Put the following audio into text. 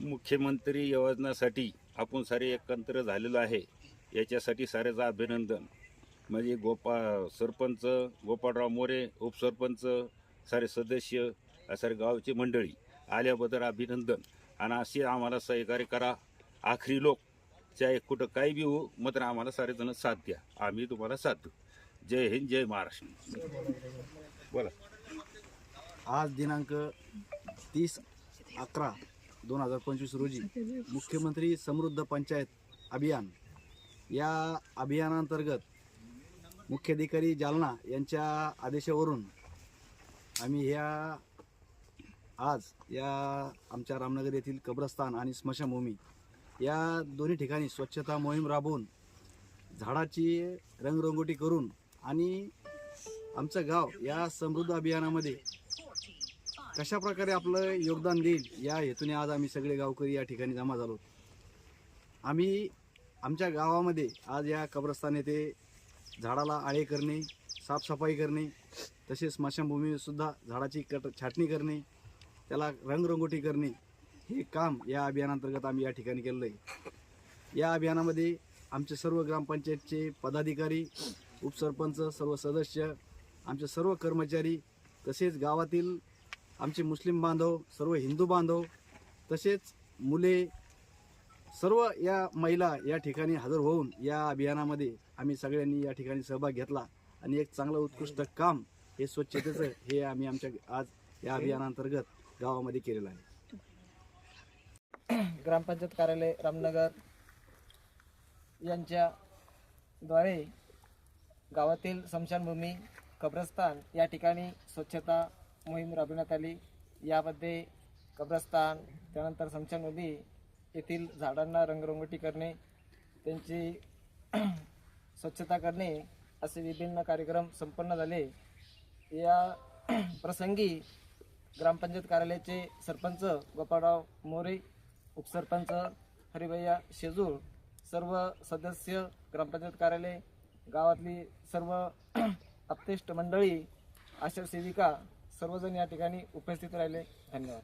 मुख्यमंत्री योजनासाठी आपण सारे एकत्र झालेलो आहे, याच्यासाठी सारेचं अभिनंदन. म्हणजे सरपंच गोपाळराव मोरे, उपसरपंच, सारे सदस्य, सारे गावची मंडळी आल्याबद्दल अभिनंदन. आणि असे आम्हाला सहकार्य करा. आखरी लोक चाहे कुठं काही बी हो, मात्र आम्हाला सारेजण साथ द्या. आम्ही तुम्हाला साथ देऊ. जय हिंद, जय महाराष्ट्र. बोला. आज दिनांक 30/11/2025 रोजी मुख्यमंत्री समृद्ध पंचायत अभियान या अभियानांतर्गत मुख्याधिकारी जालना यांच्या आदेशावरून आम्ही आज आमच्या रामनगर येथील कब्रस्तान आणि स्मशानभूमी या दोन्ही ठिकाणी स्वच्छता मोहीम राबवून झाडाची रंगरंगोटी करून आणि आमचं गाव या समृद्ध अभियानामध्ये कशा प्रकारे आपलं योगदान देईल या हेतूने आज आम्ही सगळे गावकरी या ठिकाणी जमा झालो. आम्ही आमच्या गावामध्ये आज या कब्रस्तान येथे झाडाला आळे करणे, साफसफाई करणे, तसेच स्मशानभूमीसुद्धा झाडाची छाटणी करणे, त्याला रंगरंगोटी करणे हे काम या अभियानांतर्गत आम्ही या ठिकाणी केलेलं आहे. या अभियानामध्ये आमचे सर्व ग्रामपंचायतचे पदाधिकारी, उपसरपंच, सर्व सदस्य, आमचे सर्व कर्मचारी, तसेच गावातील आमचे मुस्लिम बांधव, सर्व हिंदू बांधव, तसेच मुले, सर्व या महिला या ठिकाणी हजर होऊन या अभियानामध्ये आम्ही सगळ्यांनी या ठिकाणी सहभाग घेतला आणि एक चांगलं उत्कृष्ट काम हे स्वच्छतेचं हे आम्ही आमच्या आज या अभियानांतर्गत गावामध्ये केलेलं आहे. ग्रामपंचायत कार्यालय रामनगर यांच्याद्वारे गावातील स्मशानभूमी, कब्रस्तान या ठिकाणी स्वच्छता मोहीम राबविण्यात आली. यामध्ये कब्रस्तान, त्यानंतर स्मशानभूमी येथील झाडांना रंगरंगोटी करणे, त्यांची स्वच्छता करणे असे विभिन्न कार्यक्रम संपन्न झाले. या प्रसंगी ग्रामपंचायत कार्यालयाचे सरपंच गोपाळराव मोरे, उपसरपंच हरिभैया शेजूळ, सर्व सदस्य, ग्रामपंचायत कार्यालय, गावातली सर्व आप्तेष्ट मंडळी, आश्रय सेविका सर्वजण या ठिकाणी उपस्थित राहिले. धन्यवाद.